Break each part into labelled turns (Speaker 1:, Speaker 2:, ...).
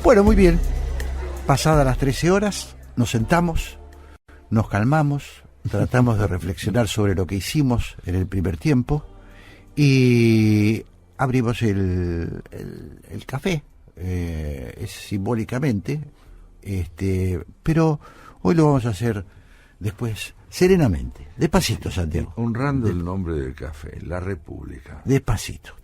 Speaker 1: Bueno, muy bien. Pasadas las 13 horas, nos sentamos, nos calmamos, tratamos de reflexionar sobre lo que hicimos en el primer tiempo y abrimos el café, es simbólicamente, pero hoy lo vamos a hacer después serenamente, despacito, Santiago.
Speaker 2: Honrando el nombre del café, La República.
Speaker 1: Despacito.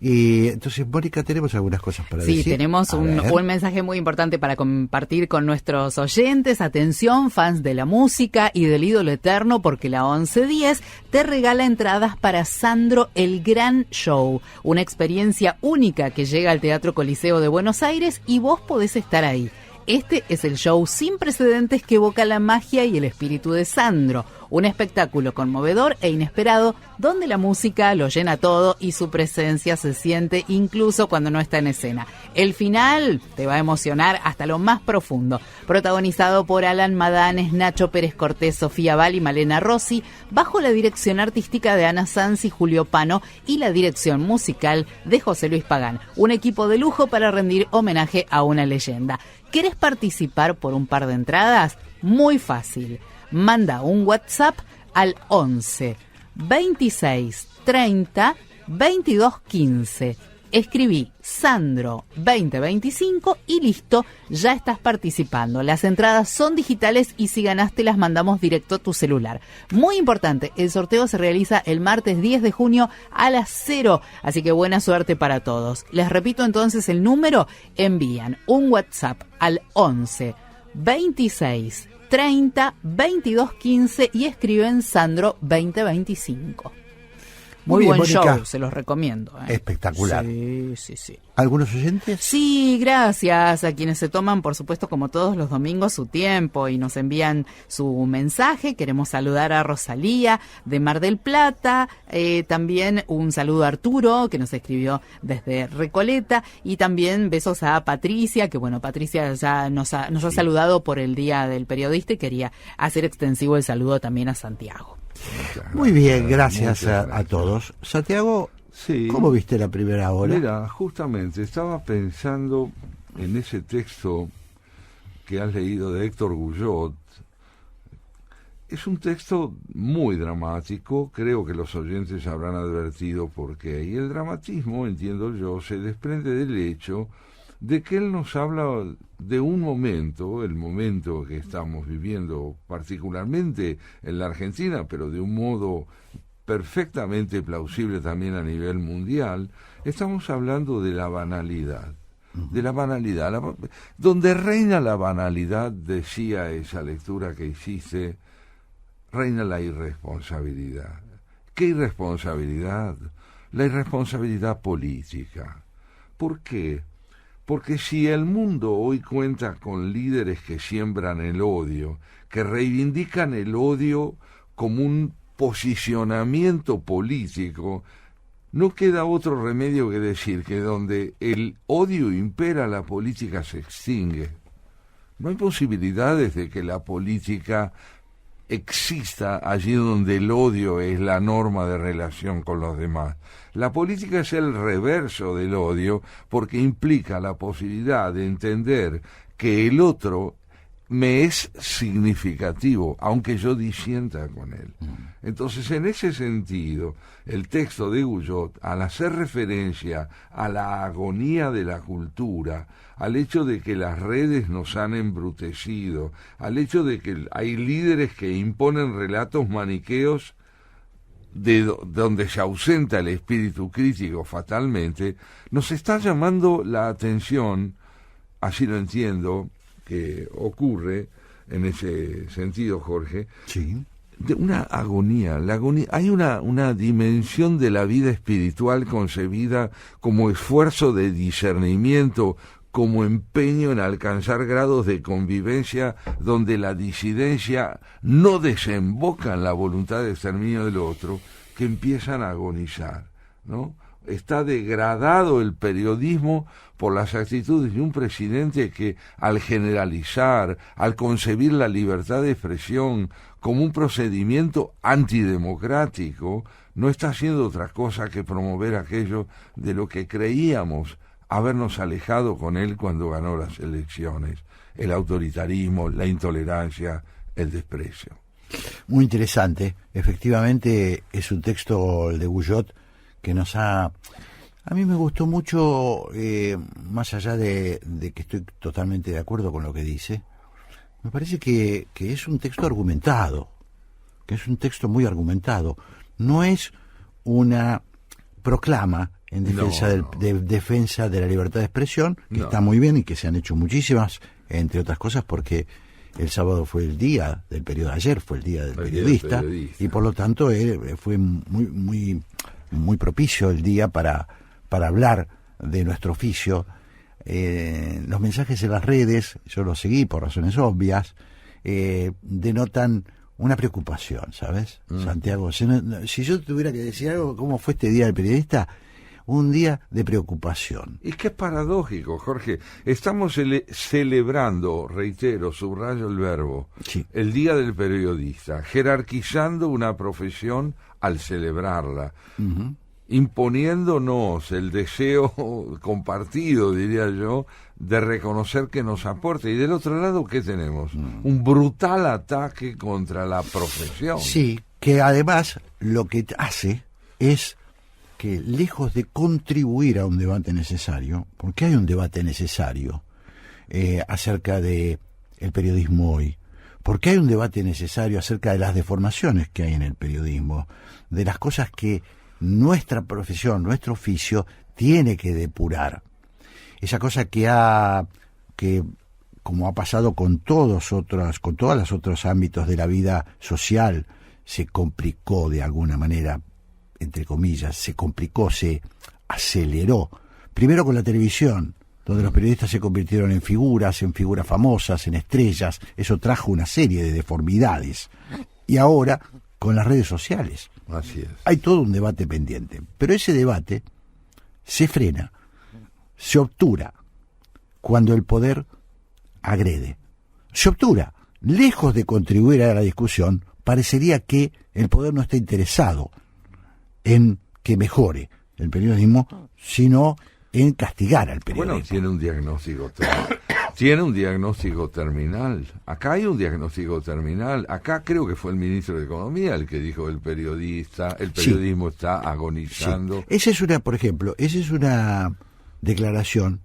Speaker 1: Y entonces, Mónica, tenemos algunas cosas para decir.
Speaker 3: Sí, tenemos un mensaje muy importante para compartir con nuestros oyentes. Atención, fans de la música y del ídolo eterno, porque la 1110 te regala entradas para Sandro el Gran Show, una experiencia única que llega al Teatro Coliseo de Buenos Aires y vos podés estar ahí. Este es el show sin precedentes que evoca la magia y el espíritu de Sandro, un espectáculo conmovedor e inesperado donde la música lo llena todo y su presencia se siente incluso cuando no está en escena. El final te va a emocionar hasta lo más profundo. Protagonizado por Alan Madanes, Nacho Pérez Cortés, Sofía Val y Malena Rossi, bajo la dirección artística de Ana Sanz y Julio Pano y la dirección musical de José Luis Pagán. Un equipo de lujo para rendir homenaje a una leyenda. ¿Querés participar por un par de entradas? Muy fácil. Manda un WhatsApp al 11 26 30 22 15. Escribí Sandro 2025 y listo, ya estás participando. Las entradas son digitales y si ganaste las mandamos directo a tu celular. Muy importante, el sorteo se realiza el martes 10 de junio a las 0, así que buena suerte para todos. Les repito entonces el número, envían un WhatsApp al 11 26 30 22 15 y escriben Sandro 2025. Muy buen
Speaker 1: Mónica,
Speaker 3: show, se los recomiendo.
Speaker 1: Espectacular.
Speaker 3: Sí.
Speaker 1: ¿Algunos oyentes?
Speaker 3: Sí, gracias a quienes se toman, por supuesto, como todos los domingos, su tiempo y nos envían su mensaje. Queremos saludar a Rosalía de Mar del Plata, también un saludo a Arturo, que nos escribió desde Recoleta, y también besos a Patricia, que bueno, Patricia ya nos ha saludado por el Día del Periodista y quería hacer extensivo el saludo también a Santiago.
Speaker 1: Muy bien, gracias a todos. Santiago,
Speaker 2: sí.
Speaker 1: ¿Cómo viste la primera hora?
Speaker 2: Mira, justamente estaba pensando en ese texto que has leído de Héctor Guyot. Es un texto muy dramático, creo que los oyentes habrán advertido por qué. Y el dramatismo, entiendo yo, se desprende del hecho de que él nos habla de un momento, el momento que estamos viviendo particularmente en la Argentina, pero de un modo perfectamente plausible también a nivel mundial. Estamos hablando de la banalidad, donde reina la banalidad, decía esa lectura que hiciste, reina la irresponsabilidad. ¿Qué irresponsabilidad? La irresponsabilidad política. ¿Por qué? Porque si el mundo hoy cuenta con líderes que siembran el odio, que reivindican el odio como un posicionamiento político, no queda otro remedio que decir que donde el odio impera, la política se extingue. No hay posibilidades de que la política exista allí donde el odio es la norma de relación con los demás. La política es el reverso del odio porque implica la posibilidad de entender que el otro me es significativo, aunque yo disienta con él. Entonces, en ese sentido, el texto de Guyot, al hacer referencia a la agonía de la cultura, al hecho de que las redes nos han embrutecido, al hecho de que hay líderes que imponen relatos maniqueos donde se ausenta el espíritu crítico fatalmente, nos está llamando la atención, así lo entiendo, que ocurre en ese sentido, Jorge,
Speaker 1: sí,
Speaker 2: de una agonía. La agonía, hay una dimensión de la vida espiritual concebida como esfuerzo de discernimiento, como empeño en alcanzar grados de convivencia donde la disidencia no desemboca en la voluntad de exterminio del otro, que empiezan a agonizar, ¿no? Está degradado el periodismo por las actitudes de un presidente que, al generalizar, al concebir la libertad de expresión como un procedimiento antidemocrático, no está haciendo otra cosa que promover aquello de lo que creíamos habernos alejado con él cuando ganó las elecciones, el autoritarismo, la intolerancia, el desprecio.
Speaker 1: Muy interesante. Efectivamente, es un texto, el de Guyot, que nos ha... A mí me gustó mucho, más allá de que estoy totalmente de acuerdo con lo que dice, me parece que es un texto argumentado, que es un texto muy argumentado. No es una proclama en defensa, defensa de la libertad de expresión, que está muy bien y que se han hecho muchísimas, entre otras cosas porque el sábado fue el día del periodista, ayer fue el día del periodista, y por lo tanto fue muy propicio el día para hablar de nuestro oficio. Los mensajes en las redes, yo los seguí por razones obvias, denotan una preocupación, ¿sabes? Santiago, si yo tuviera que decir algo, ¿cómo fue este día del periodista? Un día de preocupación.
Speaker 2: Es que es paradójico, Jorge. Estamos celebrando, reitero, subrayo el verbo,
Speaker 1: sí,
Speaker 2: el Día del Periodista, jerarquizando una profesión al celebrarla, imponiéndonos el deseo compartido, diría yo, de reconocer que nos aporta. Y del otro lado, ¿qué tenemos? Un brutal ataque contra la profesión.
Speaker 1: Sí, que además lo que hace es que, lejos de contribuir a un debate necesario, porque hay un debate necesario acerca de el periodismo hoy, porque hay un debate necesario acerca de las deformaciones que hay en el periodismo, de las cosas que nuestra profesión, nuestro oficio, tiene que depurar. Esa cosa que como ha pasado con todos los otros ámbitos de la vida social, se complicó de alguna manera, entre comillas, se aceleró. Primero con la televisión, donde los periodistas se convirtieron en figuras famosas, en estrellas. Eso trajo una serie de deformidades. Y ahora con las redes sociales.
Speaker 2: Así es.
Speaker 1: Hay todo un debate pendiente. Pero ese debate se frena, se obtura, cuando el poder agrede. Se obtura. Lejos de contribuir a la discusión, parecería que el poder no está interesado en que mejore el periodismo, sino en castigar al periodismo.
Speaker 2: Bueno, tiene un diagnóstico tiene un diagnóstico terminal. Acá hay un diagnóstico terminal. Acá creo que fue el ministro de Economía el que dijo el periodismo está agonizando.
Speaker 1: Sí. Esa es una declaración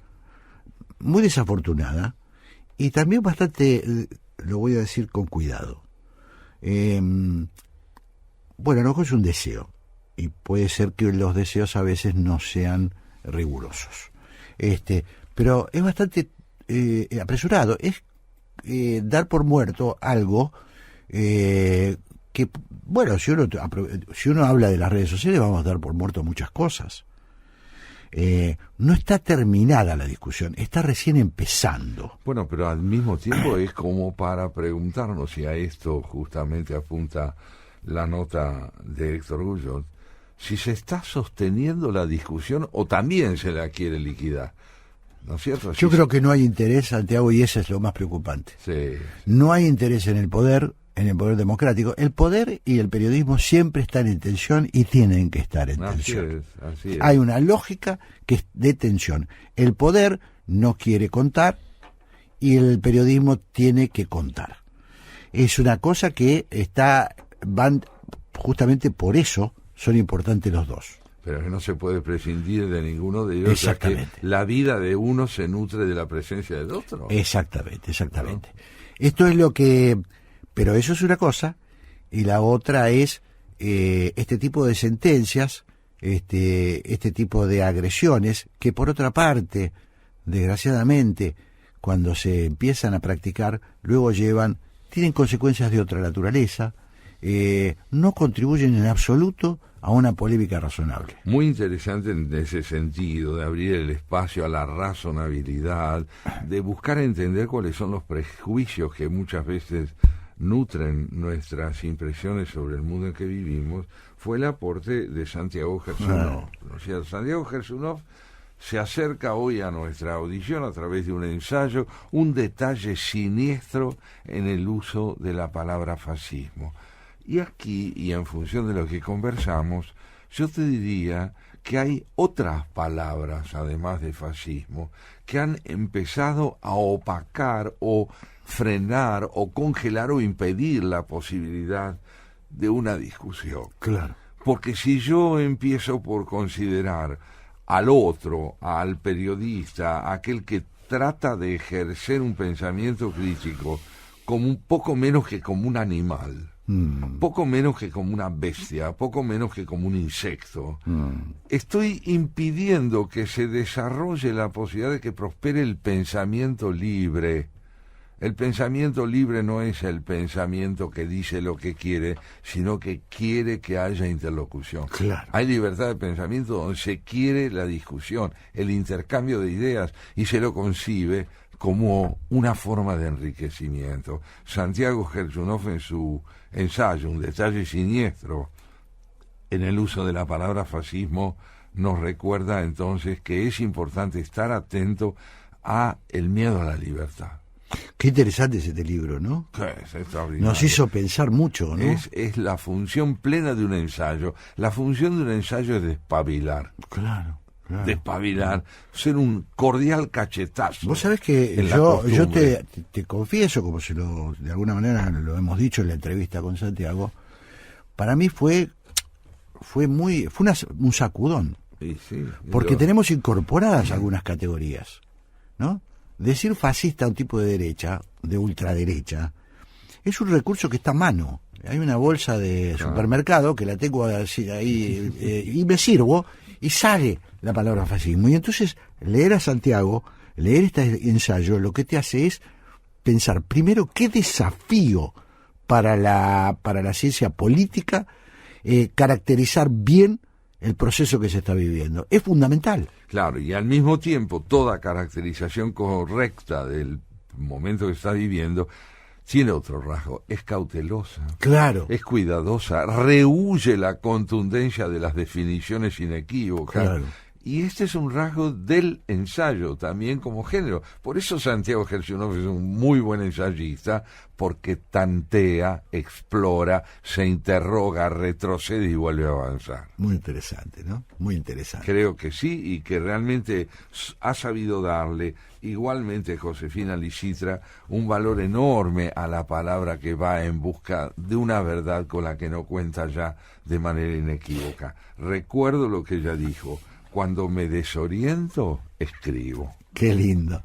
Speaker 1: muy desafortunada y también bastante, lo voy a decir con cuidado. Bueno, a lo mejor es un deseo, y puede ser que los deseos a veces no sean rigurosos. Pero es bastante apresurado, es dar por muerto algo que, bueno, si uno habla de las redes sociales, vamos a dar por muerto muchas cosas. No está terminada la discusión, está recién empezando.
Speaker 2: Bueno, pero al mismo tiempo es como para preguntarnos, y a esto justamente apunta la nota de Héctor Guyot, si se está sosteniendo la discusión o también se la quiere liquidar, ¿no es cierto?
Speaker 1: Yo creo que no hay interés, Santiago, y eso es lo más preocupante.
Speaker 2: Sí.
Speaker 1: No hay interés en el poder democrático. El poder y el periodismo siempre están en tensión y tienen que estar en tensión.
Speaker 2: Así es.
Speaker 1: Hay una lógica que es de tensión. El poder no quiere contar y el periodismo tiene que contar. Es una cosa que van justamente por eso son importantes los dos.
Speaker 2: Pero que no se puede prescindir de ninguno de ellos.
Speaker 1: Exactamente.
Speaker 2: Ya que la vida de uno se nutre de la presencia del otro.
Speaker 1: Exactamente. ¿No? Esto es lo que... Pero eso es una cosa, y la otra es este tipo de sentencias, este tipo de agresiones, que por otra parte, desgraciadamente, cuando se empiezan a practicar, luego tienen consecuencias de otra naturaleza, no contribuyen en absoluto a una polémica razonable.
Speaker 2: Muy interesante en ese sentido, de abrir el espacio a la razonabilidad, de buscar entender cuáles son los prejuicios que muchas veces nutren nuestras impresiones sobre el mundo en que vivimos, fue el aporte de Santiago Gersunov. O sea, Santiago Gersunov se acerca hoy a nuestra audición a través de un ensayo, un detalle siniestro en el uso de la palabra fascismo. Y aquí, y en función de lo que conversamos, yo te diría que hay otras palabras, además de fascismo, que han empezado a opacar o frenar o congelar o impedir la posibilidad de una discusión.
Speaker 1: Claro.
Speaker 2: Porque si yo empiezo por considerar al otro, al periodista, a aquel que trata de ejercer un pensamiento crítico, como un poco menos que como un animal, poco menos que como una bestia, poco menos que como un insecto, estoy impidiendo que se desarrolle la posibilidad de que prospere el pensamiento libre. El pensamiento libre no es el pensamiento que dice lo que quiere, sino que quiere que haya interlocución.
Speaker 1: Claro.
Speaker 2: Hay libertad de pensamiento donde se quiere la discusión, el intercambio de ideas, y se lo concibe como una forma de enriquecimiento. Santiago Gershunov, en su ensayo, Un detalle siniestro, en el uso de la palabra fascismo, nos recuerda entonces que es importante estar atento a el miedo a la libertad.
Speaker 1: Qué interesante es este libro, ¿no?
Speaker 2: Es extraordinario.
Speaker 1: Nos hizo pensar mucho, ¿no?
Speaker 2: Es la función plena de un ensayo. La función de un ensayo es despabilar.
Speaker 1: Claro.
Speaker 2: Despabilar, ser un cordial cachetazo.
Speaker 1: Vos sabés que yo te confieso, como de alguna manera lo hemos dicho en la entrevista con Santiago, para mí fue un sacudón.
Speaker 2: Sí,
Speaker 1: porque tenemos incorporadas algunas categorías, ¿no? Decir fascista a un tipo de derecha, de ultraderecha, es un recurso que está a mano. Hay una bolsa de supermercado que la tengo ahí y me sirvo y sale la palabra fascismo. Y entonces leer a Santiago, leer este ensayo, lo que te hace es pensar primero qué desafío para la ciencia política caracterizar bien el proceso que se está viviendo. Es fundamental.
Speaker 2: Claro, y al mismo tiempo toda caracterización correcta del momento que está viviendo tiene otro rasgo, es cautelosa,
Speaker 1: claro,
Speaker 2: es cuidadosa, rehúye la contundencia de las definiciones inequívocas.
Speaker 1: Claro.
Speaker 2: Y este es un rasgo del ensayo también como género. Por eso Santiago Gershunov es un muy buen ensayista, porque tantea, explora, se interroga, retrocede y vuelve a avanzar.
Speaker 1: Muy interesante, ¿no? Muy interesante.
Speaker 2: Creo que sí, y que realmente ha sabido darle, igualmente Josefina Licitra, un valor enorme a la palabra que va en busca de una verdad con la que no cuenta ya de manera inequívoca. Recuerdo lo que ella dijo: cuando me desoriento, escribo.
Speaker 1: Qué lindo.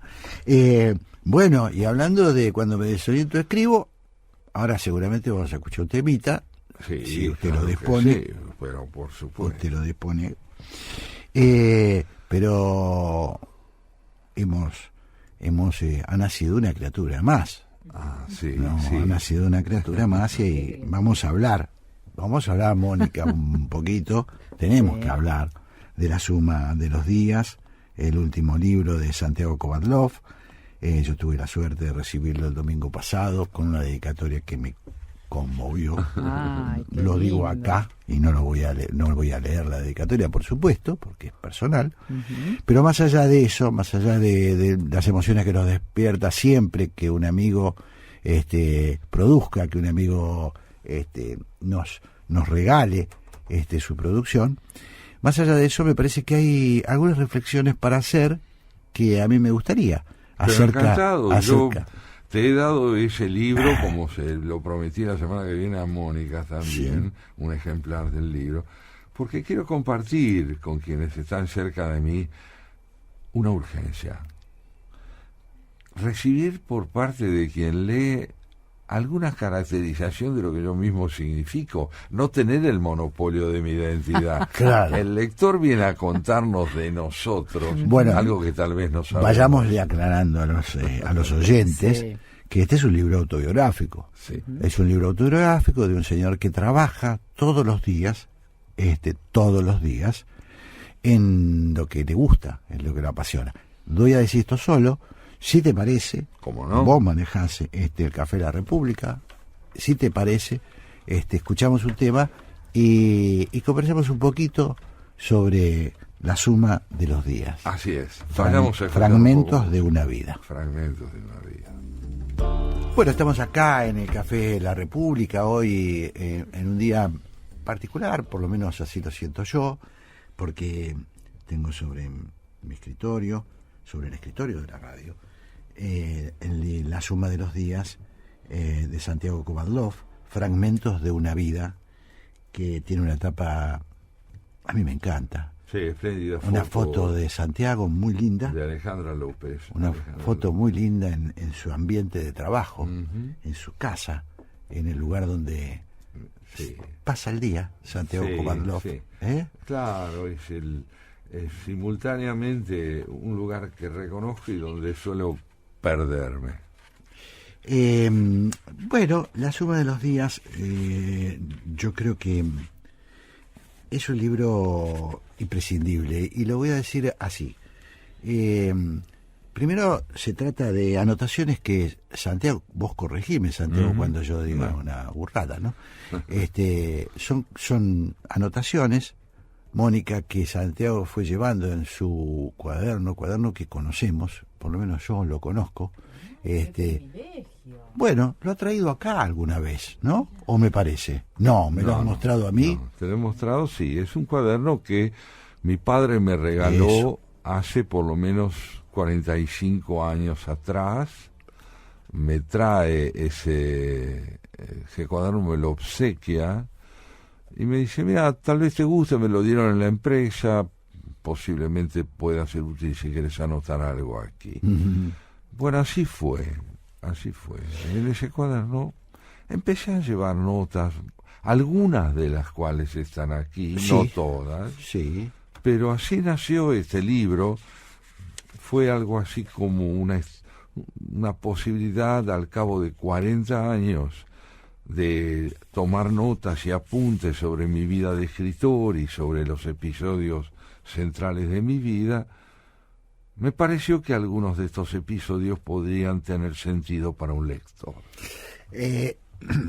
Speaker 1: Bueno, y hablando de cuando me desoriento, escribo, ahora seguramente vamos a escuchar un temita,
Speaker 2: Sí,
Speaker 1: si usted
Speaker 2: claro
Speaker 1: lo dispone.
Speaker 2: sí, pero por supuesto.
Speaker 1: Usted lo dispone. Pero ha nacido una criatura más.
Speaker 2: Sí,
Speaker 1: ¿no?
Speaker 2: sí.
Speaker 1: Ha nacido una criatura más y vamos a hablar, Mónica, un poquito, tenemos que hablar de La suma de los días, el último libro de Santiago Kovadlov. Yo tuve la suerte de recibirlo el domingo pasado con una dedicatoria que me conmovió.
Speaker 3: Ay, qué
Speaker 1: lo digo
Speaker 3: lindo.
Speaker 1: acá y no voy a leer la dedicatoria, por supuesto, porque es personal. Pero más allá de eso, más allá de las emociones que nos despierta siempre que un amigo produzca, que un amigo nos regale su producción, más allá de eso me parece que hay algunas reflexiones para hacer que a mí me gustaría
Speaker 2: Encantado.
Speaker 1: acerca.
Speaker 2: Yo te he dado ese libro, como se lo prometí la semana que viene a Mónica también, un ejemplar del libro, porque quiero compartir con quienes están cerca de mí una urgencia. Recibir por parte de quien lee alguna caracterización de lo que yo mismo significo, no tener el monopolio de mi identidad.
Speaker 1: Claro.
Speaker 2: El lector viene a contarnos de nosotros,
Speaker 1: Bueno,
Speaker 2: algo que tal vez no sabemos.
Speaker 1: Vayámosle aclarando a los oyentes
Speaker 3: Sí.
Speaker 1: que este es un libro autobiográfico.
Speaker 2: Sí.
Speaker 1: Es un libro autobiográfico de un señor que trabaja todos los días, en lo que le gusta, en lo que lo apasiona. Voy a decir esto solo. Si te parece,
Speaker 2: ¿Cómo no?
Speaker 1: vos manejás el Café La República, si te parece, escuchamos un tema y conversamos un poquito sobre La suma de los días.
Speaker 2: Así es. Vayamos a escuchar
Speaker 1: Fragmentos
Speaker 2: un poco.
Speaker 1: de una vida.
Speaker 2: Fragmentos de una vida.
Speaker 1: Bueno, estamos acá en el Café La República hoy en un día particular, por lo menos así lo siento yo, porque tengo sobre mi escritorio, sobre el escritorio de la radio, La suma de los días de Santiago Kovadlov, fragmentos de una vida que tiene una etapa, a mí me encanta.
Speaker 2: Sí, espléndida foto.
Speaker 1: Una foto de Santiago muy linda.
Speaker 2: De Alejandra López.
Speaker 1: Una foto muy linda en su ambiente de trabajo, en su casa, en el lugar donde pasa el día, Santiago Kovadlov.
Speaker 2: Sí. Claro, es simultáneamente un lugar que reconozco y donde suelo perderme.
Speaker 1: Bueno, La suma de los días, yo creo que es un libro imprescindible, y lo voy a decir así. Primero se trata de anotaciones que Santiago, vos corregime, Santiago, cuando yo diga una burrada, ¿no? Son anotaciones, Mónica, que Santiago fue llevando en su cuaderno que conocemos, por lo menos yo lo conozco. Bueno, lo ha traído acá alguna vez, ¿no? ¿O me parece? No, me lo has mostrado a mí.
Speaker 2: No, te lo he mostrado, sí. Es un cuaderno que mi padre me regaló hace por lo menos 45 años atrás. Me trae ese cuaderno, me lo obsequia y me dice, mira, tal vez te guste, me lo dieron en la empresa, posiblemente pueda ser útil si quieres anotar algo aquí. Bueno, así fue. En ese cuaderno empecé a llevar notas, algunas de las cuales están aquí, no todas. Sí. Pero así nació este libro. Fue algo así como una posibilidad al cabo de 40 años de tomar notas y apuntes sobre mi vida de escritor y sobre los episodios centrales de mi vida. Me pareció que algunos de estos episodios podrían tener sentido para un lector.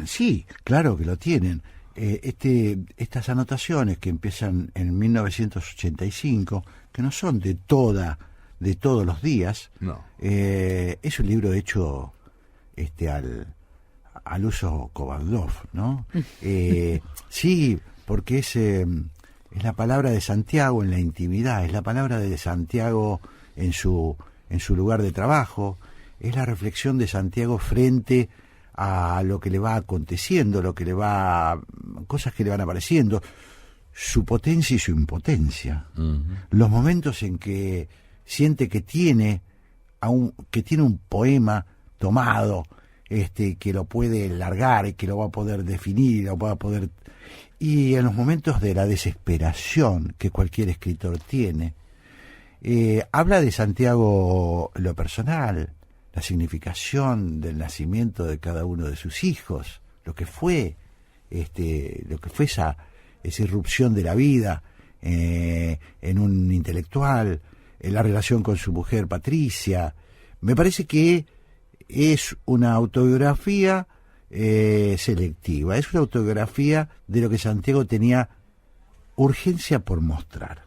Speaker 1: Sí, claro que lo tienen. Estas anotaciones que empiezan en 1985, que no son de todos los días,
Speaker 2: no.
Speaker 1: Es un libro hecho al uso Kovadlov, ¿no? Sí, porque es la palabra de Santiago en la intimidad, es la palabra de Santiago en su lugar de trabajo, es la reflexión de Santiago frente a lo que le va aconteciendo, cosas que le van apareciendo, su potencia y su impotencia, los momentos en que siente que tiene un poema tomado, que lo puede largar y que lo va a poder definir, y en los momentos de la desesperación que cualquier escritor tiene. Habla de Santiago lo personal, la significación del nacimiento de cada uno de sus hijos, lo que fue esa irrupción de la vida en un intelectual, la relación con su mujer Patricia. Me parece que es una autobiografía selectiva, es una autobiografía de lo que Santiago tenía urgencia por mostrar.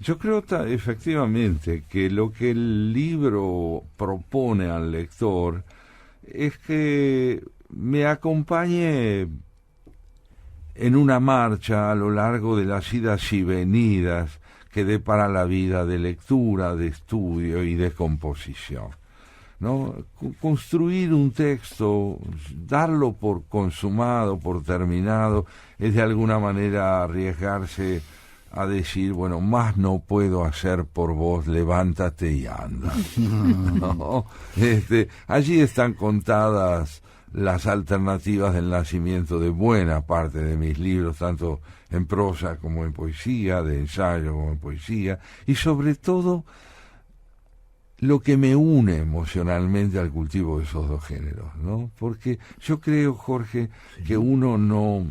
Speaker 2: Yo creo efectivamente que lo que el libro propone al lector es que me acompañe en una marcha a lo largo de las idas y venidas que depara la vida de lectura, de estudio y de composición, ¿no? Construir un texto, darlo por consumado, por terminado, es de alguna manera arriesgarse a decir, bueno, más no puedo hacer por vos, levántate y anda. ¿No? Allí están contadas las alternativas del nacimiento de buena parte de mis libros, tanto en prosa como en poesía, de ensayo como en poesía, y sobre todo lo que me une emocionalmente al cultivo de esos dos géneros, ¿no? Porque yo creo, Jorge, que uno no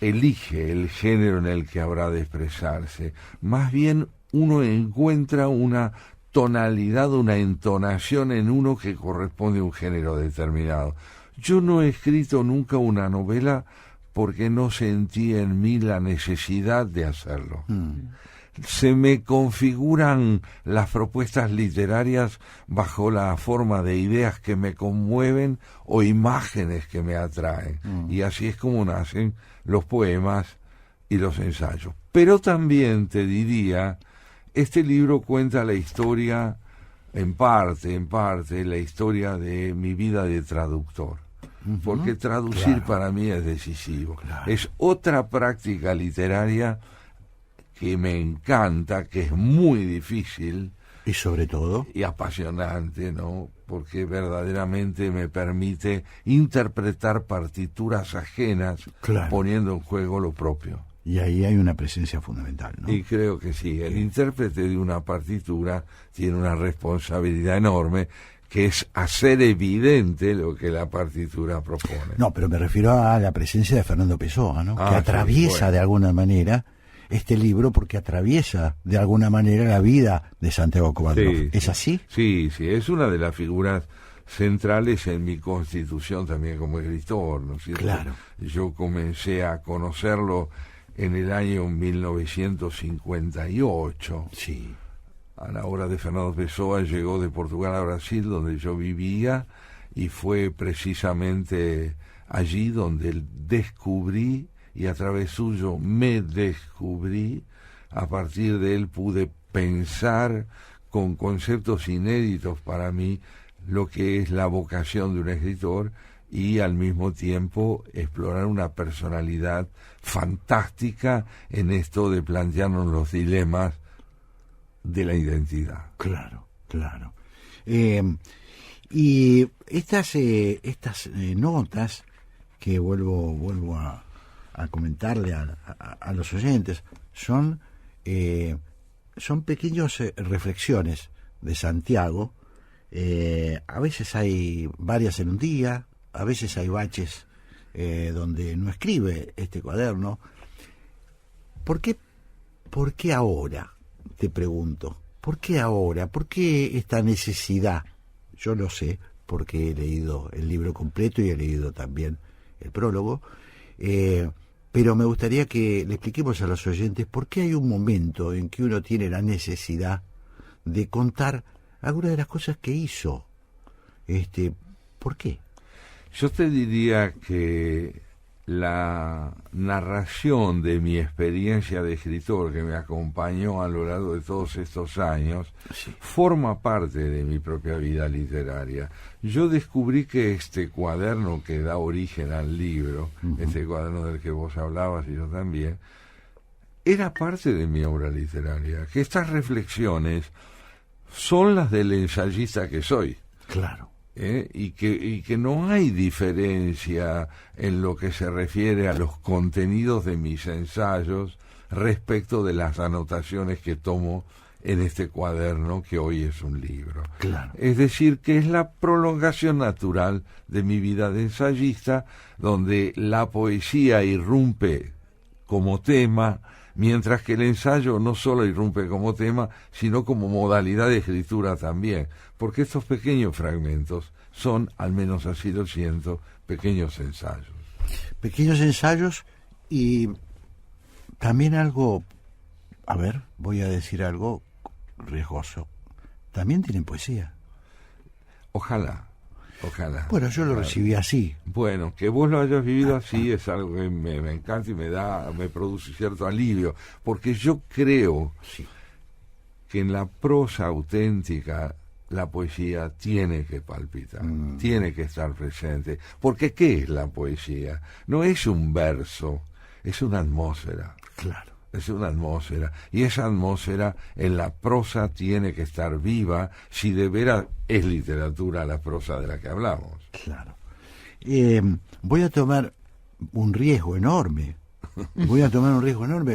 Speaker 2: elige el género en el que habrá de expresarse, más bien uno encuentra una tonalidad, una entonación en uno que corresponde a un género determinado. Yo no he escrito nunca una novela porque no sentí en mí la necesidad de hacerlo. Se me configuran las propuestas literarias bajo la forma de ideas que me conmueven o imágenes que me atraen. Y así es como nacen los poemas y los ensayos. Pero también te diría, este libro cuenta la historia, en parte, la historia de mi vida de traductor. Porque traducir para mí es decisivo. Es otra práctica literaria que me encanta, que es muy difícil.
Speaker 1: Y sobre todo.
Speaker 2: Y apasionante, ¿no? Porque verdaderamente me permite interpretar partituras ajenas, poniendo en juego lo propio.
Speaker 1: Y ahí hay una presencia fundamental, ¿no?
Speaker 2: Y creo que sí. El intérprete de una partitura tiene una responsabilidad enorme, que es hacer evidente lo que la partitura propone.
Speaker 1: No, pero me refiero a la presencia de Fernando Pessoa, ¿no? Que atraviesa de alguna manera este libro, porque atraviesa de alguna manera la vida de Santiago Kovaldov. ¿Es así?
Speaker 2: Sí, es una de las figuras centrales en mi constitución también como escritor, ¿no es cierto?
Speaker 1: Claro.
Speaker 2: Yo comencé a conocerlo en el año 1958.
Speaker 1: Sí.
Speaker 2: A la hora de Fernando Pessoa llegó de Portugal a Brasil, donde yo vivía, y fue precisamente allí donde descubrí, y a través suyo me descubrí. A partir de él pude pensar con conceptos inéditos para mí lo que es la vocación de un escritor, y al mismo tiempo explorar una personalidad fantástica en esto de plantearnos los dilemas de la identidad.
Speaker 1: Claro. Y estas notas que vuelvo a comentarle a los oyentes son pequeñas reflexiones de Santiago. A veces hay varias en un día, a veces hay baches donde no escribe este cuaderno. ¿Por qué ahora? Te pregunto, ¿por qué ahora? ¿Por qué esta necesidad? Yo lo sé, porque he leído el libro completo y he leído también el prólogo, pero me gustaría que le expliquemos a los oyentes por qué hay un momento en que uno tiene la necesidad de contar algunas de las cosas que hizo. ¿Por qué?
Speaker 2: Yo te diría que la narración de mi experiencia de escritor, que me acompañó a lo largo de todos estos años, forma parte de mi propia vida literaria. Yo descubrí que este cuaderno que da origen al libro, este cuaderno del que vos hablabas y yo también, era parte de mi obra literaria, que estas reflexiones son las del ensayista que soy.
Speaker 1: Claro.
Speaker 2: Y que no hay diferencia en lo que se refiere a los contenidos de mis ensayos respecto de las anotaciones que tomo en este cuaderno que hoy es un libro.
Speaker 1: Claro.
Speaker 2: Es decir, que es la prolongación natural de mi vida de ensayista, donde la poesía irrumpe como tema, mientras que el ensayo no solo irrumpe como tema, sino como modalidad de escritura también, porque estos pequeños fragmentos son, al menos así lo siento, pequeños ensayos.
Speaker 1: Pequeños ensayos y también algo, voy a decir algo riesgoso, también tienen poesía.
Speaker 2: Ojalá.
Speaker 1: Bueno, yo lo recibí así.
Speaker 2: Bueno, que vos lo hayas vivido así es algo que me encanta y me produce cierto alivio, porque yo creo que en la prosa auténtica la poesía tiene que palpitar, tiene que estar presente. Porque ¿qué es la poesía? No es un verso, es una atmósfera.
Speaker 1: Claro.
Speaker 2: Es una atmósfera, y esa atmósfera en la prosa tiene que estar viva, si de veras es literatura la prosa de la que hablamos.
Speaker 1: Claro. Voy a tomar un riesgo enorme.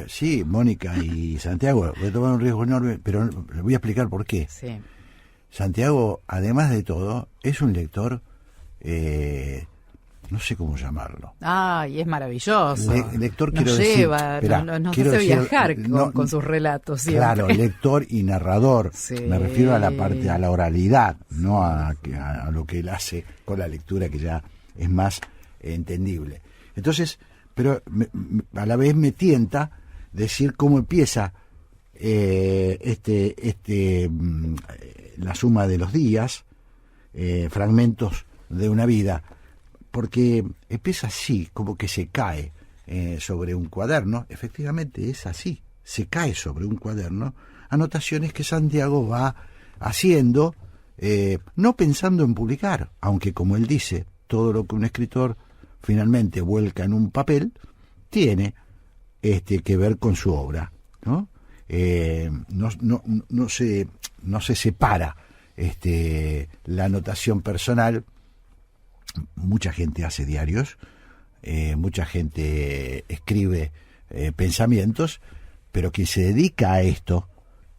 Speaker 1: Sí, Mónica y Santiago, voy a tomar un riesgo enorme, pero les voy a explicar por qué.
Speaker 3: Sí.
Speaker 1: Santiago, además de todo, es un lector, no sé cómo llamarlo.
Speaker 3: Ay, es maravilloso.
Speaker 1: Lector,
Speaker 3: nos
Speaker 1: quiero
Speaker 3: lleva,
Speaker 1: decir...
Speaker 3: nos hace viajar con sus relatos siempre.
Speaker 1: Claro, lector y narrador.
Speaker 3: Sí.
Speaker 1: Me refiero a la parte, a la oralidad, no a lo que él hace con la lectura, que ya es más entendible. Entonces, pero a la vez me tienta decir cómo empieza la suma de los días, fragmentos de una vida, porque empieza así, como que se cae sobre un cuaderno, efectivamente es así, se cae sobre un cuaderno anotaciones que Santiago va haciendo, no pensando en publicar, aunque como él dice, todo lo que un escritor finalmente vuelca en un papel tiene que ver con su obra, ¿no? No se separa la anotación personal. Mucha gente hace diarios, mucha gente escribe pensamientos, pero quien se dedica a esto,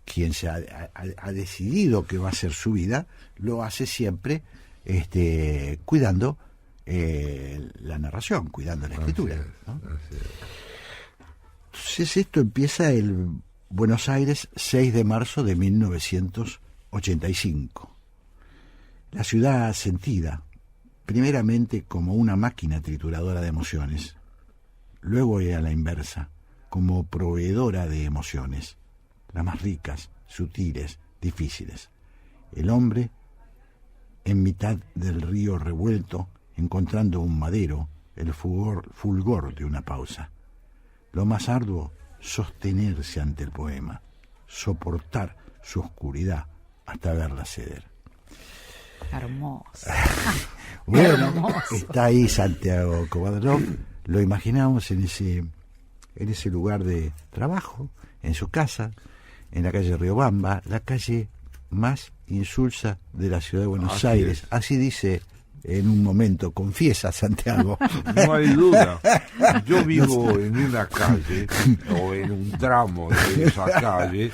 Speaker 1: quien se ha decidido que va a ser su vida, lo hace siempre cuidando la narración, cuidando la escritura, ¿no? Entonces esto empieza el Buenos Aires, 6 de marzo de 1985. La ciudad sentida, primeramente como una máquina trituradora de emociones, luego a la inversa, como proveedora de emociones, las más ricas, sutiles, difíciles. El hombre, en mitad del río revuelto, encontrando un madero, el fulgor de una pausa. Lo más arduo, sostenerse ante el poema, soportar su oscuridad hasta verla ceder.
Speaker 3: Hermoso.
Speaker 1: Bueno,
Speaker 3: hermoso.
Speaker 1: Está ahí Santiago Kovadlov, lo imaginamos en ese lugar de trabajo, en su casa, en la calle Riobamba, la calle más insulsa de la ciudad de Buenos Aires. Así dice en un momento, confiesa Santiago.
Speaker 2: No hay duda. Yo vivo en una calle, o en un tramo de esa calle,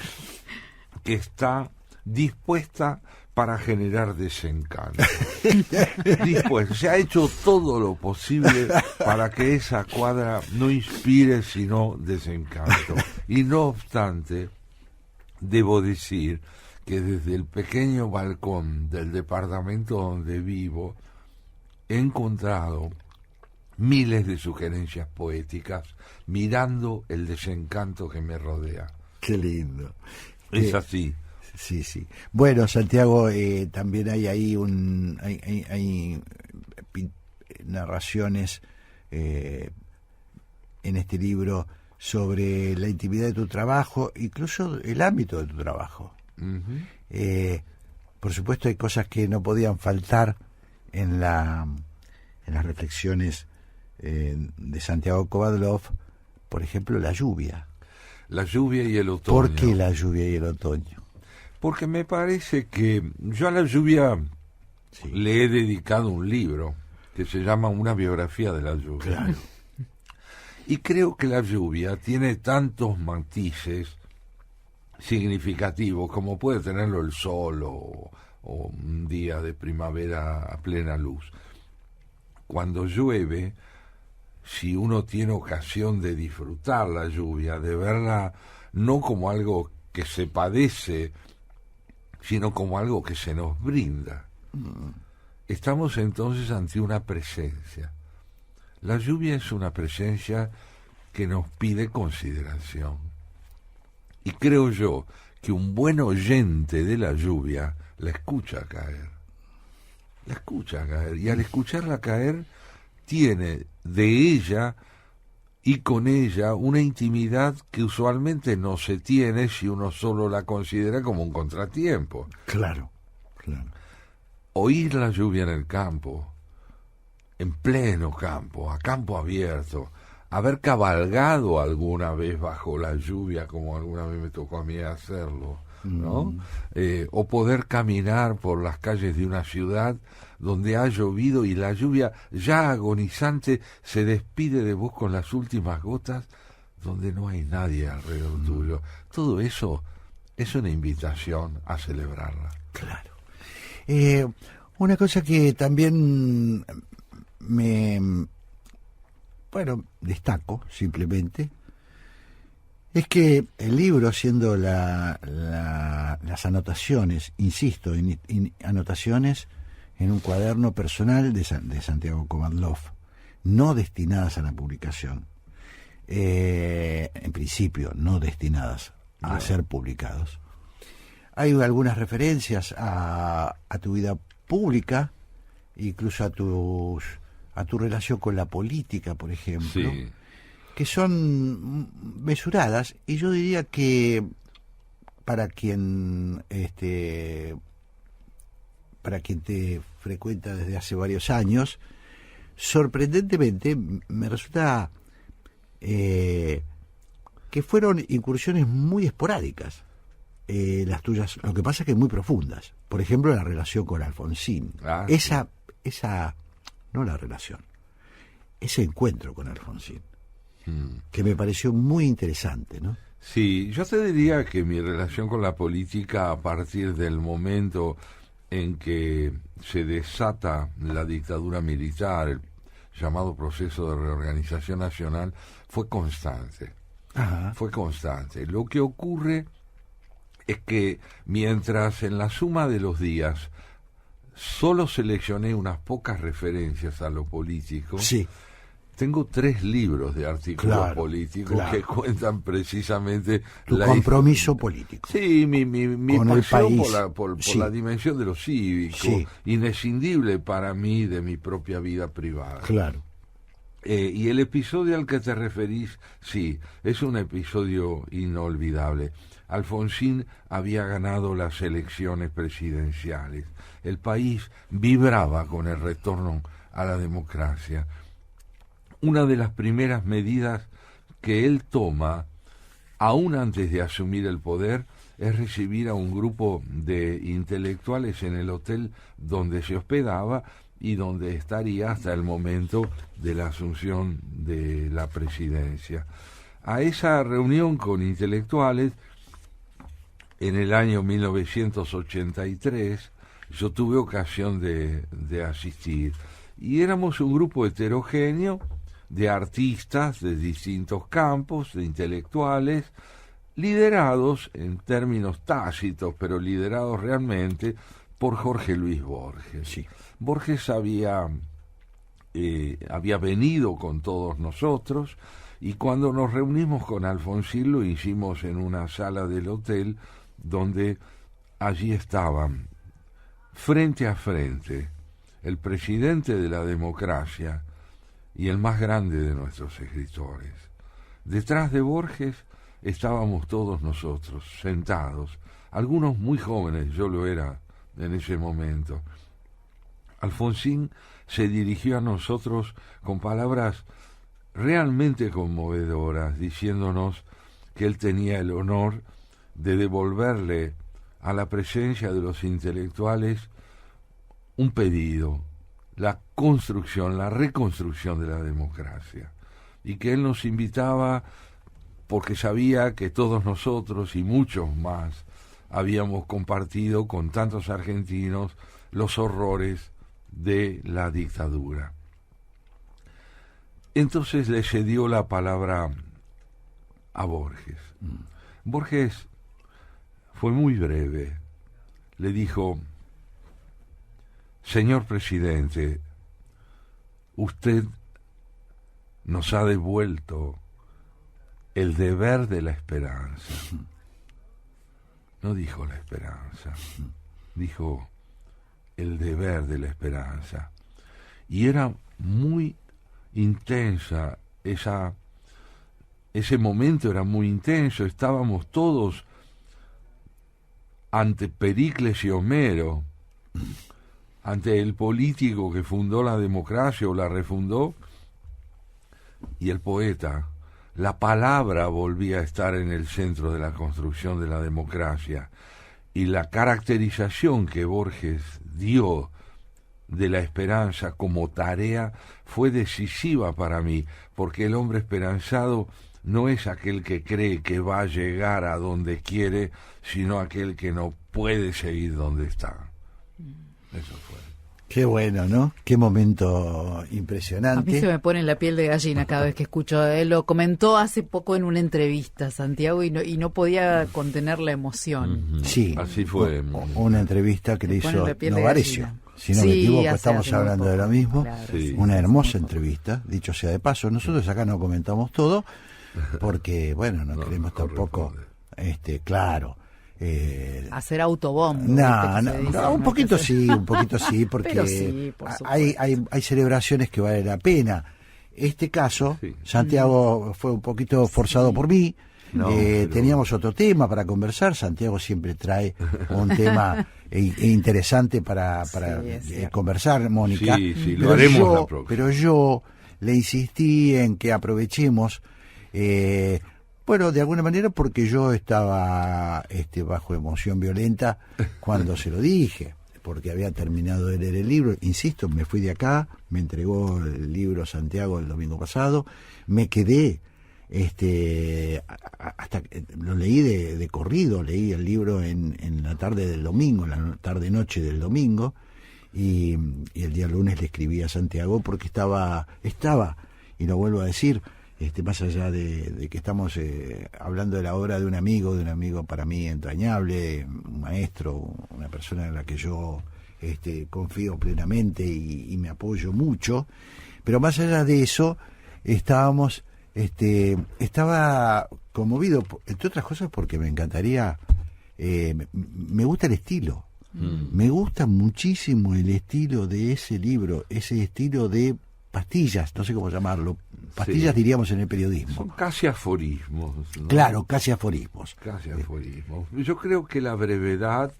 Speaker 2: que está dispuesta para generar desencanto. Dispuesta. Se ha hecho todo lo posible para que esa cuadra no inspire sino desencanto. Y no obstante, debo decir que desde el pequeño balcón del departamento donde vivo, he encontrado miles de sugerencias poéticas mirando el desencanto que me rodea.
Speaker 1: Qué lindo.
Speaker 2: Es así.
Speaker 1: Sí, sí. Bueno, Santiago, también hay ahí hay narraciones en este libro sobre la intimidad de tu trabajo, incluso el ámbito de tu trabajo. Uh-huh. Por supuesto, hay cosas que no podían faltar en las reflexiones de Santiago Kovadlov, por ejemplo, la lluvia.
Speaker 2: La lluvia y el otoño.
Speaker 1: ¿Por qué la lluvia y el otoño?
Speaker 2: Porque me parece que yo a la lluvia le he dedicado un libro que se llama Una biografía de la lluvia.
Speaker 1: Claro.
Speaker 2: Y creo que la lluvia tiene tantos matices significativos como puede tenerlo el sol o un día de primavera a plena luz. Cuando llueve, si uno tiene ocasión de disfrutar la lluvia, de verla no como algo que se padece, sino como algo que se nos brinda, estamos entonces ante una presencia. La lluvia es una presencia que nos pide consideración. Y creo yo que un buen oyente de la lluvia la escucha caer. La escucha caer. Y al escucharla caer, tiene de ella y con ella una intimidad que usualmente no se tiene si uno solo la considera como un contratiempo.
Speaker 1: Claro, claro.
Speaker 2: Oír la lluvia en el campo, en pleno campo, a campo abierto, haber cabalgado alguna vez bajo la lluvia, como alguna vez me tocó a mí hacerlo, ¿no? O poder caminar por las calles de una ciudad donde ha llovido y la lluvia ya agonizante se despide de vos con las últimas gotas, donde no hay nadie alrededor tuyo. Todo eso es una invitación a celebrarla.
Speaker 1: Claro. Una cosa que también destaco simplemente, es que el libro, siendo las anotaciones, insisto, anotaciones en un cuaderno personal de Santiago Kovadlov, no destinadas a la publicación, en principio no destinadas a ser publicados. Hay algunas referencias a tu vida pública, incluso a tu relación con la política, por ejemplo.
Speaker 2: Sí.
Speaker 1: que son mesuradas, y yo diría que para quien te frecuenta desde hace varios años, sorprendentemente me resulta que fueron incursiones muy esporádicas las tuyas. Lo que pasa es que muy profundas. Por ejemplo, la relación con Alfonsín. Esa no la relación, ese encuentro con Alfonsín, que me pareció muy interesante, ¿no?
Speaker 2: Sí, yo te diría que mi relación con la política, a partir del momento en que se desata la dictadura militar, el llamado proceso de reorganización nacional, fue constante.
Speaker 1: Ajá.
Speaker 2: Fue constante. Lo que ocurre es que mientras en la suma de los días solo seleccioné unas pocas referencias a lo político,
Speaker 1: Sí.
Speaker 2: tengo 3 libros de artículos
Speaker 1: Claro,
Speaker 2: políticos
Speaker 1: claro.
Speaker 2: que cuentan precisamente
Speaker 1: Tu compromiso político.
Speaker 2: Sí, mi
Speaker 1: con el
Speaker 2: pasión
Speaker 1: país.
Speaker 2: por
Speaker 1: Sí.
Speaker 2: la dimensión de lo cívico,
Speaker 1: Sí.
Speaker 2: inescindible para mí de mi propia vida privada.
Speaker 1: Claro.
Speaker 2: Y el episodio al que te referís, sí, es un episodio inolvidable. Alfonsín había ganado las elecciones presidenciales. El país vibraba con el retorno a la democracia. Una de las primeras medidas que él toma, aún antes de asumir el poder, es recibir a un grupo de intelectuales en el hotel donde se hospedaba y donde estaría hasta el momento de la asunción de la presidencia. A esa reunión con intelectuales, en el año 1983, yo tuve ocasión de asistir. Y éramos un grupo heterogéneo de artistas de distintos campos, de intelectuales, liderados en términos tácitos, pero liderados realmente por Jorge Luis Borges.
Speaker 1: Sí.
Speaker 2: Borges había venido con todos nosotros, y cuando nos reunimos con Alfonsín lo hicimos en una sala del hotel donde allí estaban frente a frente el presidente de la democracia y el más grande de nuestros escritores. Detrás de Borges estábamos todos nosotros, sentados, algunos muy jóvenes, yo lo era en ese momento. Alfonsín se dirigió a nosotros con palabras realmente conmovedoras, diciéndonos que él tenía el honor de devolverle a la presencia de los intelectuales un pedido, la construcción, la reconstrucción de la democracia, y que él nos invitaba porque sabía que todos nosotros y muchos más habíamos compartido con tantos argentinos los horrores de la dictadura. Entonces le cedió la palabra a Borges. Borges fue muy breve. Le dijo: señor presidente, usted nos ha devuelto el deber de la esperanza. No dijo la esperanza, dijo el deber de la esperanza. Y era muy intensa ese momento, era muy intenso. Estábamos todos ante Pericles y Homero, ante el político que fundó la democracia o la refundó, y el poeta. La palabra volvía a estar en el centro de la construcción de la democracia, y la caracterización que Borges dio de la esperanza como tarea fue decisiva para mí, porque el hombre esperanzado no es aquel que cree que va a llegar a donde quiere, sino aquel que no puede seguir donde está. Eso fue.
Speaker 1: Qué bueno, ¿no? Qué momento impresionante.
Speaker 3: A mí se me pone la piel de gallina cada vez que escucho. Lo comentó hace poco en una entrevista, Santiago, y no podía contener la emoción.
Speaker 1: Sí,
Speaker 2: así fue.
Speaker 1: Una entrevista que le
Speaker 3: Me pone
Speaker 1: hizo
Speaker 3: la piel de
Speaker 1: Novarecio.
Speaker 3: gallina.
Speaker 1: Si no me equivoco,
Speaker 3: hace
Speaker 1: estamos
Speaker 3: muy
Speaker 1: hablando de
Speaker 3: poco.
Speaker 1: lo mismo.
Speaker 3: Claro,
Speaker 2: Sí.
Speaker 1: Una
Speaker 3: hace
Speaker 1: hermosa
Speaker 3: muy poco.
Speaker 1: entrevista, dicho sea de paso. Nosotros acá no comentamos todo, porque, bueno, no queremos tampoco, claro.
Speaker 3: Hacer autobombo. ¿viste?
Speaker 1: No,
Speaker 3: Que
Speaker 1: no,
Speaker 3: se dice,
Speaker 1: no, un
Speaker 3: ¿no? Que
Speaker 1: poquito sí, porque
Speaker 3: Pero sí, por
Speaker 1: hay celebraciones que vale la pena. este caso,
Speaker 2: Sí.
Speaker 1: Santiago fue un poquito forzado por mí.
Speaker 2: No, pero-
Speaker 1: Teníamos otro tema para conversar. Santiago siempre trae un tema interesante para
Speaker 3: Sí, es cierto.
Speaker 1: conversar, Mónica.
Speaker 2: Sí, sí, lo
Speaker 1: Pero
Speaker 2: haremos
Speaker 1: yo-
Speaker 2: la próxima.
Speaker 1: Pero yo le insistí en que aprovechemos, bueno, de alguna manera porque yo estaba bajo emoción violenta cuando se lo dije, porque había terminado de leer el libro. Insisto, me fui de acá, me entregó el libro Santiago el domingo pasado, me quedé hasta lo leí de corrido, leí el libro en la tarde del domingo, la tarde noche del domingo, y el día lunes le escribí a Santiago porque estaba, y lo vuelvo a decir, más allá de que estamos hablando de la obra de un amigo para mí entrañable, un maestro, una persona en la que yo confío plenamente y me apoyo mucho, pero más allá de eso, estaba conmovido, entre otras cosas porque me encantaría, me gusta el estilo, me gusta muchísimo el estilo de ese libro, ese estilo de pastillas, no sé cómo llamarlo, pastillas
Speaker 2: Sí.
Speaker 1: diríamos en el periodismo.
Speaker 2: Son casi aforismos, ¿no?
Speaker 1: Claro, casi aforismos.
Speaker 2: Casi aforismos. Yo creo que la brevedad,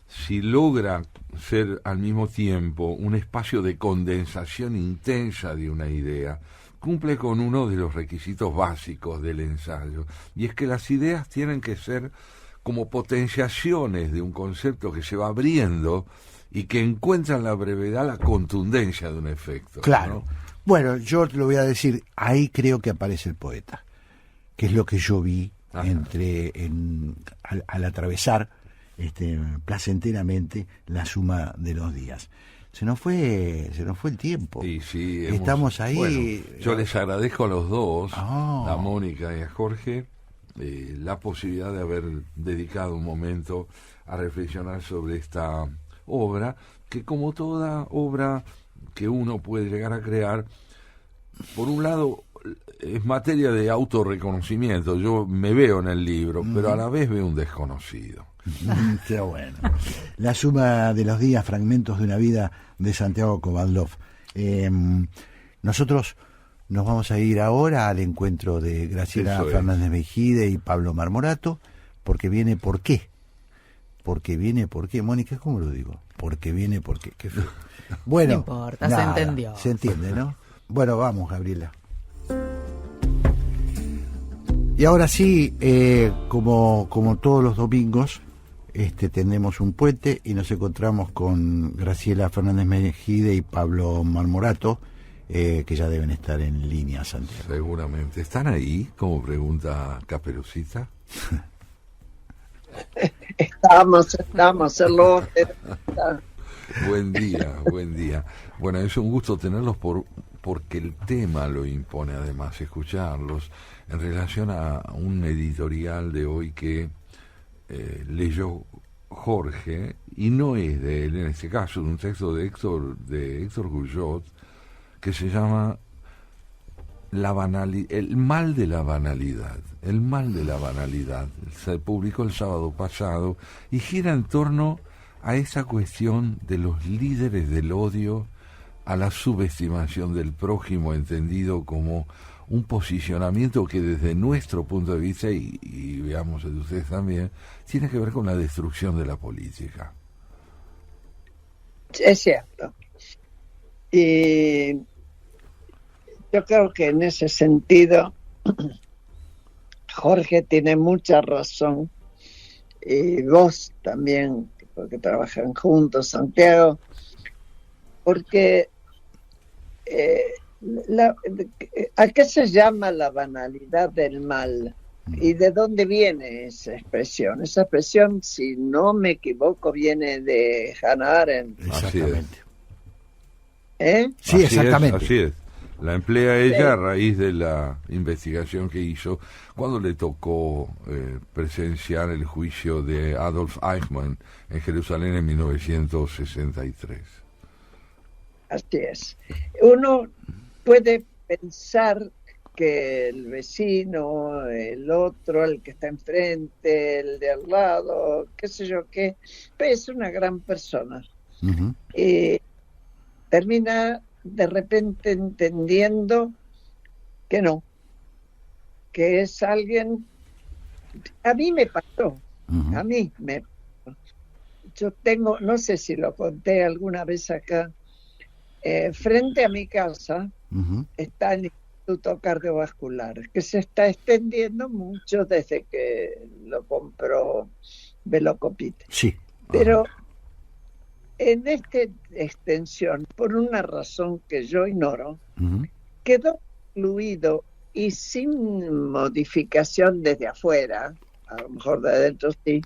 Speaker 2: si logra ser al mismo tiempo un espacio de condensación intensa de una idea, cumple con uno de los requisitos básicos del ensayo, y es que las ideas tienen que ser como potenciaciones de un concepto que se va abriendo y que encuentra en la brevedad la contundencia de un efecto.
Speaker 1: Claro.
Speaker 2: ¿no?
Speaker 1: Bueno, yo te lo voy a decir, ahí creo que aparece el poeta, que es lo que yo vi
Speaker 2: Ajá.
Speaker 1: al atravesar placenteramente la suma de los días. Se nos fue el tiempo.
Speaker 2: Sí, sí,
Speaker 1: Estamos ahí.
Speaker 2: Bueno, yo les agradezco a los dos,
Speaker 1: Oh.
Speaker 2: a Mónica y a Jorge, la posibilidad de haber dedicado un momento a reflexionar sobre esta obra, que como toda obra que uno puede llegar a crear, por un lado es materia de autorreconocimiento. Yo me veo en el libro, pero a la vez veo un desconocido.
Speaker 1: Qué bueno. La suma de los días, fragmentos de una vida de Santiago Kovadlov. Nosotros nos vamos a ir ahora al encuentro de Graciela
Speaker 2: Eso es.
Speaker 1: Fernández Mejide y Pablo Marmorato, porque viene ¿por qué? Porque viene ¿por qué? Mónica, ¿cómo lo digo? Porque viene ¿por qué? Qué feo. Bueno,
Speaker 3: No importa, se entendió.
Speaker 1: Se entiende, ¿no? Bueno, vamos, Gabriela. Y ahora sí, como todos los domingos, tenemos un puente y nos encontramos con Graciela Fernández Mejide y Pablo Marmorato, que ya deben estar en línea, Santiago.
Speaker 2: Seguramente. ¿Están ahí? Como pregunta Caperucita.
Speaker 4: Estamos, hello.
Speaker 2: Buen día, buen día. Bueno, es un gusto tenerlos porque el tema lo impone, además, escucharlos en relación a un editorial de hoy que leyó Jorge, y no es de él, en este caso, de un texto de Héctor Guyot, que se llama el mal de la banalidad. El mal de la banalidad. Se publicó el sábado pasado y gira en torno a esa cuestión de los líderes del odio, a la subestimación del prójimo entendido como un posicionamiento que desde nuestro punto de vista, y veamos el de ustedes también, tiene que ver con la destrucción de la política.
Speaker 4: Es cierto. Y yo creo que en ese sentido Jorge tiene mucha razón, y vos también, porque trabajan juntos, Santiago, porque ¿a qué se llama la banalidad del mal? ¿Y de dónde viene esa expresión? Esa expresión, si no me equivoco, viene de Hannah Arendt.
Speaker 1: Exactamente. Sí,
Speaker 2: Así
Speaker 1: exactamente.
Speaker 2: así es. La emplea ella a raíz de la investigación que hizo cuando le tocó presenciar el juicio de Adolf Eichmann en Jerusalén en 1963.
Speaker 4: Así es. Uno puede pensar que el vecino, el otro, el que está enfrente, el de al lado, qué sé yo qué, es una gran persona.
Speaker 1: Uh-huh.
Speaker 4: Y termina de repente entendiendo que no, que es alguien, a mí me pasó,
Speaker 1: Ujú.
Speaker 4: a mí me pasó. Yo tengo, no sé si lo conté alguna vez acá, frente a mi casa
Speaker 1: Ujú.
Speaker 4: está el Instituto Cardiovascular, que se está extendiendo mucho desde que lo compró Velocopit.
Speaker 1: Sí.
Speaker 4: Pero en esta extensión, por una razón que yo ignoro,
Speaker 1: Ujú.
Speaker 4: quedó incluido y sin modificación desde afuera, a lo mejor de adentro sí,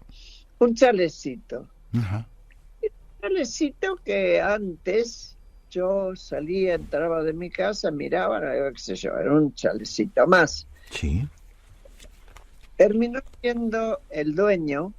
Speaker 4: un chalecito.
Speaker 1: Ajá.
Speaker 4: Chalecito que antes yo salía, entraba de mi casa, miraba, qué sé yo, era un chalecito más.
Speaker 1: Sí.
Speaker 4: Terminó siendo el dueño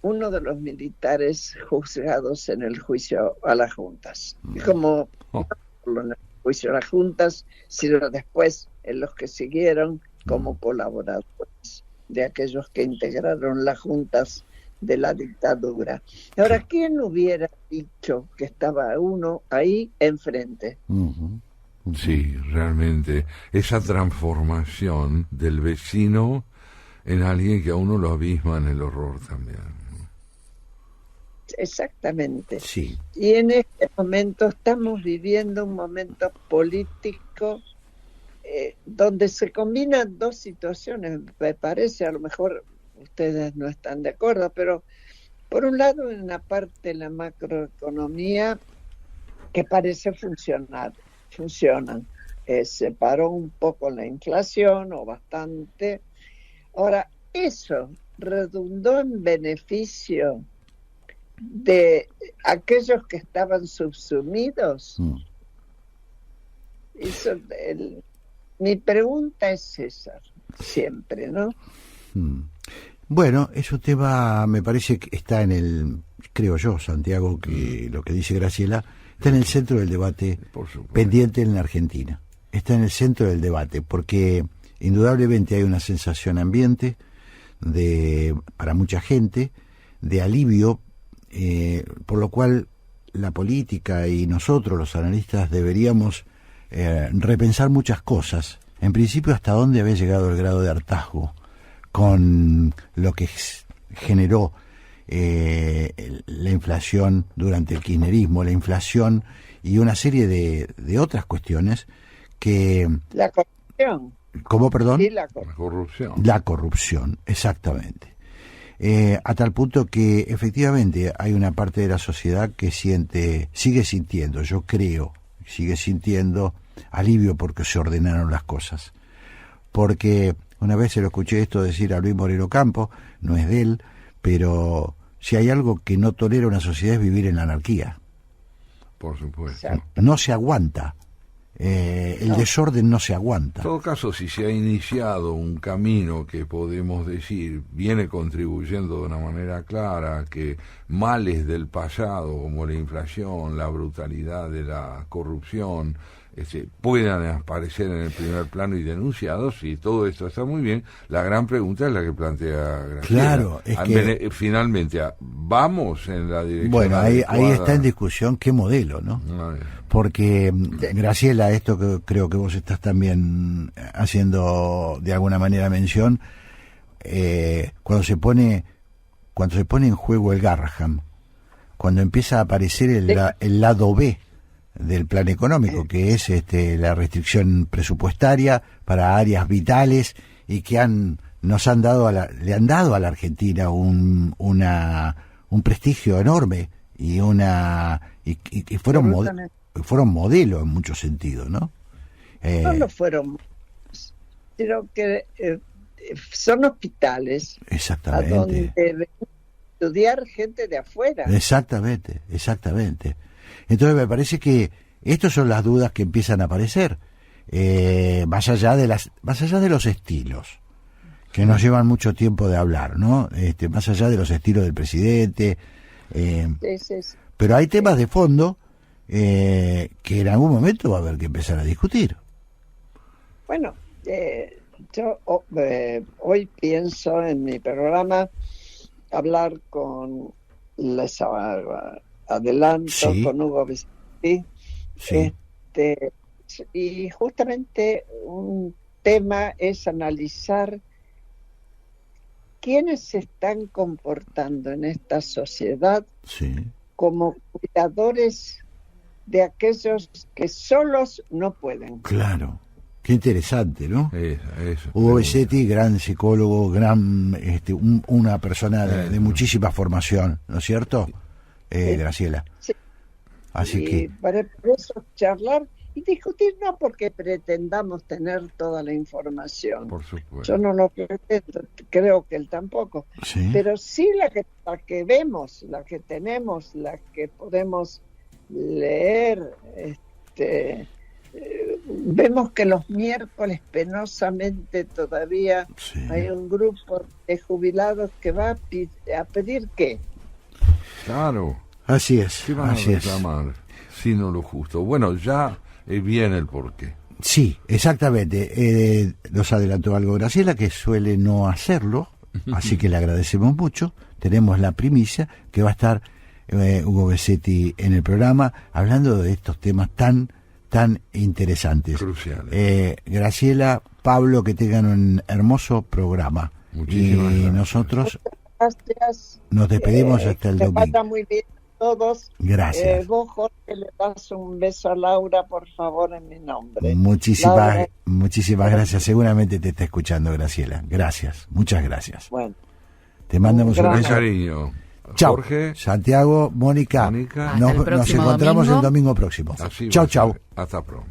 Speaker 4: uno de los militares juzgados en el juicio a las juntas. Y como
Speaker 2: Oh.
Speaker 4: no en el juicio a las juntas, sino después en los que siguieron como colaboradores de aquellos que integraron las juntas de la dictadura. Ahora, ¿quién hubiera dicho que estaba uno ahí enfrente?
Speaker 1: Ujú.
Speaker 2: Sí, realmente, esa transformación del vecino en alguien que a uno lo abisma en el horror también.
Speaker 4: Exactamente.
Speaker 1: Sí.
Speaker 4: Y en este momento estamos viviendo un momento político donde se combinan dos situaciones, me parece, a lo mejor ustedes no están de acuerdo, pero por un lado en la parte de la macroeconomía que parece funcionan. Se paró un poco la inflación o bastante. Ahora, eso redundó en beneficio de aquellos que estaban subsumidos.
Speaker 1: Mm.
Speaker 4: Eso, mi pregunta es esa, siempre, ¿no?
Speaker 1: Mm. Bueno, es un tema, me parece que está en el, creo yo, Santiago, que lo que dice Graciela, está en el centro del debate
Speaker 2: Por supuesto.
Speaker 1: pendiente en la Argentina. Está en el centro del debate, porque indudablemente hay una sensación ambiente para mucha gente, de alivio, por lo cual la política y nosotros, los analistas, deberíamos repensar muchas cosas. En principio, hasta dónde había llegado el grado de hartazgo con lo que generó la inflación durante el kirchnerismo, la inflación y una serie de otras cuestiones que...
Speaker 4: La corrupción.
Speaker 1: ¿Cómo, perdón?
Speaker 4: Y la
Speaker 2: La corrupción.
Speaker 1: La corrupción, exactamente. A tal punto que efectivamente hay una parte de la sociedad que sigue sintiendo, yo creo, sigue sintiendo alivio porque se ordenaron las cosas. Porque una vez se lo escuché esto decir a Luis Moreno Campo, no es de él, pero si hay algo que no tolera una sociedad es vivir en la anarquía.
Speaker 2: Por supuesto.
Speaker 4: Exacto.
Speaker 1: No se aguanta. El desorden no se aguanta.
Speaker 2: En todo caso, si se ha iniciado un camino que podemos decir viene contribuyendo de una manera clara a que males del pasado como la inflación, la brutalidad de la corrupción, puedan aparecer en el primer plano y denunciados, y todo esto está muy bien, la gran pregunta es la que plantea Graciela.
Speaker 1: Claro, es que...
Speaker 2: Finalmente, ¿vamos en la dirección
Speaker 1: Bueno, ahí
Speaker 2: adecuada?
Speaker 1: está en discusión qué modelo, ¿no? Porque, Graciela, esto que creo que vos estás también haciendo de alguna manera mención, cuando se pone en juego el Garraham, cuando empieza a aparecer el lado B del plan económico, que es la restricción presupuestaria para áreas vitales y que le han dado a la Argentina un prestigio enorme y fueron modelos en muchos sentidos, ¿no?
Speaker 4: No lo fueron, sino que son hospitales a
Speaker 1: Exactamente.
Speaker 4: donde ven estudiar gente de afuera.
Speaker 1: Exactamente. Entonces me parece que estas son las dudas que empiezan a aparecer, más allá de los estilos, que nos llevan mucho tiempo de hablar, ¿no? Más allá de los estilos del presidente,
Speaker 4: Sí.
Speaker 1: pero hay temas de fondo que en algún momento va a haber que empezar a discutir.
Speaker 4: Bueno, yo hoy pienso en mi programa hablar con les adelanto
Speaker 1: Sí.
Speaker 4: con Hugo Vicente,
Speaker 1: Sí.
Speaker 4: y justamente un tema es analizar quiénes se están comportando en esta sociedad
Speaker 1: Sí.
Speaker 4: como cuidadores de aquellos que solos no pueden.
Speaker 1: Claro. Qué interesante, ¿no?
Speaker 2: Eso.
Speaker 1: Hugo Besetti, gran psicólogo, una persona de muchísima formación, ¿no es cierto? Graciela.
Speaker 4: Sí.
Speaker 1: Así
Speaker 4: Y
Speaker 1: que,
Speaker 4: para eso charlar y discutir, no porque pretendamos tener toda la información.
Speaker 2: Por supuesto.
Speaker 4: Yo no lo pretendo, creo que él tampoco.
Speaker 1: sí,
Speaker 4: Pero sí la que vemos, la que tenemos, la que podemos leer, vemos que los miércoles penosamente todavía
Speaker 1: sí.
Speaker 4: hay un grupo de jubilados que va a pedir ¿qué?
Speaker 2: Claro.
Speaker 1: Así es,
Speaker 2: ¿Qué van a
Speaker 1: así es.
Speaker 2: reclamar? Sino lo justo. Bueno, ya viene el porqué.
Speaker 1: Sí, exactamente. Nos adelantó algo Graciela, que suele no hacerlo, así que le agradecemos mucho. Tenemos la primicia que va a estar Hugo Besetti en el programa hablando de estos temas tan interesantes.
Speaker 2: Cruciales.
Speaker 1: Graciela, Pablo, que tengan un hermoso programa.
Speaker 2: Muchísimas
Speaker 1: y
Speaker 2: gracias.
Speaker 1: nosotros
Speaker 4: Gracias.
Speaker 1: nos despedimos hasta el
Speaker 4: que
Speaker 1: domingo.
Speaker 4: vaya muy bien a todos.
Speaker 1: Gracias.
Speaker 4: Vos, Jorge, le das un beso a Laura, por favor, en mi nombre.
Speaker 1: Muchísimas
Speaker 4: Laura.
Speaker 1: gracias. Seguramente te está escuchando, Graciela. Gracias, muchas gracias.
Speaker 4: Bueno,
Speaker 1: Te mandamos un
Speaker 4: gran
Speaker 2: Con
Speaker 1: beso.
Speaker 2: cariño.
Speaker 1: Chao.
Speaker 2: Jorge.
Speaker 1: Santiago, Mónica.
Speaker 2: Mónica.
Speaker 3: Hasta el
Speaker 1: Nos
Speaker 3: próximo
Speaker 1: encontramos
Speaker 3: domingo.
Speaker 1: el domingo próximo.
Speaker 2: Así va
Speaker 1: Chau,
Speaker 2: a ser.
Speaker 1: chau.
Speaker 2: Hasta pronto.